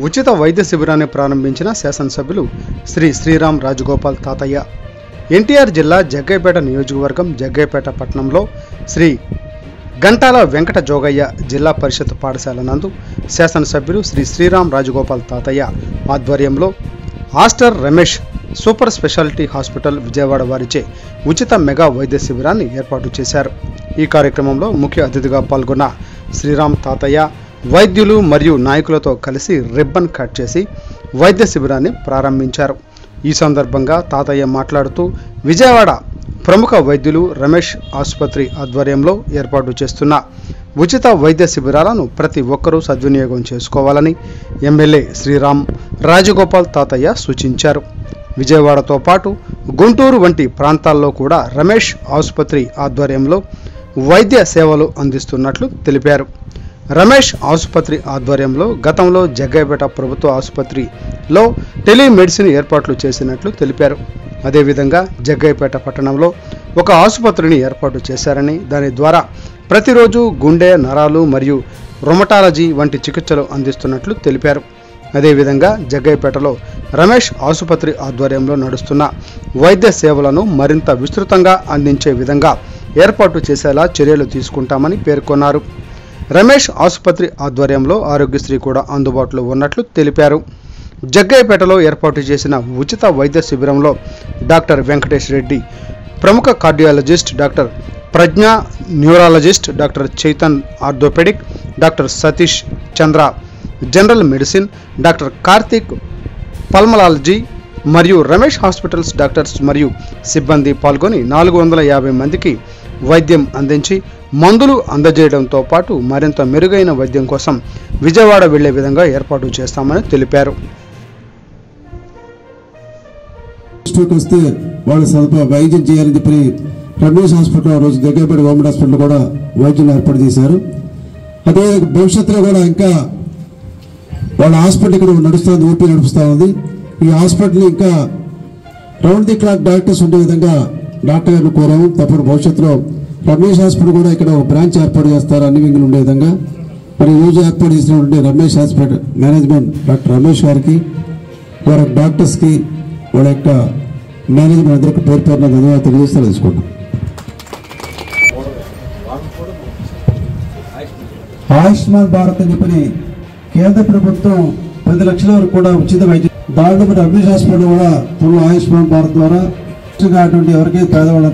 ఉచిత వైద్య శిబిరాన్ని ప్రారంభించిన శాసనసభ్యులు శ్రీ శ్రీరామ్ రాజగోపాల్ తాతయ్య. ఎన్టీఆర్ జిల్లా జగ్గయ్యపేట నియోజకవర్గం జగ్గయ్యపేట పట్టణంలో శ్రీ గంటాల వెంకట జోగయ్య జిల్లా పరిషత్ పాఠశాల నందు శాసనసభ్యులు శ్రీ శ్రీరామ్ రాజగోపాల్ తాతయ్య ఆధ్వర్యంలో Aster Ramesh super speciality hospital Vijayawada వారిచే ఉచిత మెగా వైద్య శిబిరాన్ని ఏర్పాటు చేశారు. ఈ కార్యక్రమంలో ముఖ్య అతిథిగా పాల్గొన్న శ్రీరామ్ తాతయ్య వైద్యులు మరియు నాయకులతో కలిసి రిబ్బన్ కట్ చేసి వైద్య శిబిరాన్ని ప్రారంభించారు. ఈ సందర్భంగా తాతయ్య మాట్లాడుతూ విజయవాడ ప్రముఖ వైద్యులు రమేష్ ఆసుపత్రి ఆధ్వర్యంలో ఏర్పాటు చేస్తున్న ఉచిత వైద్య శిబిరాలను ప్రతి ఒక్కరూ సద్వినియోగం చేసుకోవాలని ఎమ్మెల్యే శ్రీరామ్ రాజగోపాల్ తాతయ్య సూచించారు. విజయవాడతో పాటు గుంటూరు వంటి ప్రాంతాల్లో కూడా రమేష్ ఆసుపత్రి ఆధ్వర్యంలో వైద్య సేవలు అందిస్తున్నట్లు తెలిపారు. రమేష్ ఆసుపత్రి ఆధ్వర్యంలో గతంలో జగ్గయ్యపేట ప్రభుత్వ ఆసుపత్రిలో టెలిమెడిసిన్ ఏర్పాట్లు చేసినట్లు తెలిపారు. అదేవిధంగా జగ్గయ్యపేట పట్టణంలో ఒక ఆసుపత్రిని ఏర్పాటు చేశారని దాని ద్వారా ప్రతిరోజు గుండె నరాలు మరియు రొమటాలజీ వంటి చికిత్సలు అందిస్తున్నట్లు తెలిపారు. అదేవిధంగా జగ్గయ్యపేటలో రమేష్ ఆసుపత్రి ఆధ్వర్యంలో నడుస్తున్న వైద్య సేవలను మరింత విస్తృతంగా అందించే విధంగా ఏర్పాటు చేసేలా చర్యలు తీసుకుంటామని పేర్కొన్నారు. రమేష్ ఆసుపత్రి ఆధ్వర్యంలో ఆరోగ్యశ్రీ కూడా అందుబాటులో ఉన్నట్లు తెలిపారు. జగ్గయ్యపేటలో ఏర్పాటు చేసిన ఉచిత వైద్య శిబిరంలో డాక్టర్ వెంకటేష్ రెడ్డి, ప్రముఖ cardiologist doctor Pragna, neurologist doctor Chaitan orthopedic, doctor Satish Chandra general medicine, doctor Karthik pulmonology మరియు రమేష్ హాస్పిటల్స్ డాక్టర్స్ మరియు సిబ్బంది పాల్గొని 450 మందికి వైద్యం అందించి మందులు అందజేయడంతో పాటు మరింత మెరుగైన వైద్యం కోసం విజయవాడ వెళ్లే విధంగా ఏర్పాటు చేస్తామని తెలిపారు. వైద్యం చేయాలని చెప్పి రమేష్ హాస్పిటల్ రోజు జగ్గయ్యపేట గవర్నమెంట్ హాస్పిటల్ కూడా వైద్యం ఏర్పాటు చేశారు. అదే భవిష్యత్తులో కూడా ఇంకా వాళ్ళ హాస్పిటల్ ఇక్కడ నడుస్తుంది, ఓపీ నడుస్తూ ఉంది. ఈ హాస్పిటల్ ఇంకా రౌండ్ ది క్లాక్ డాక్టర్స్ ఉండే విధంగా డాక్టర్ గారిని కోరాము. తప్పని భవిష్యత్తులో రమేష్ హాస్పిటల్ కూడా ఇక్కడ ఒక బ్రాంచ్ ఏర్పాటు చేస్తారు, అన్ని వింగులు ఉండే విధంగా. మరి ఈరోజు ఏర్పాటు చేసినటువంటి Ramesh hospital management doctor Ramesh గారికి, వారి డాక్టర్స్కి, వాళ్ళ యొక్క మేనేజ్మెంట్ అందరికీ పేరు పేరున ధన్యవాదాలు తెలియజేస్తూ తెలుసుకుంటాం. ఆయుష్మాన్ భారత్ అని చెప్పని కేంద్ర ప్రభుత్వం 10 లక్షల వరకు కూడా ఉచిత వైద్యం, దాంట్లో రమేష్ హాస్పిటల్ కూడా త్వరలో ఆయుష్మాన్ భారత్ ద్వారా ఎవరికైతే పేదవాళ్ళ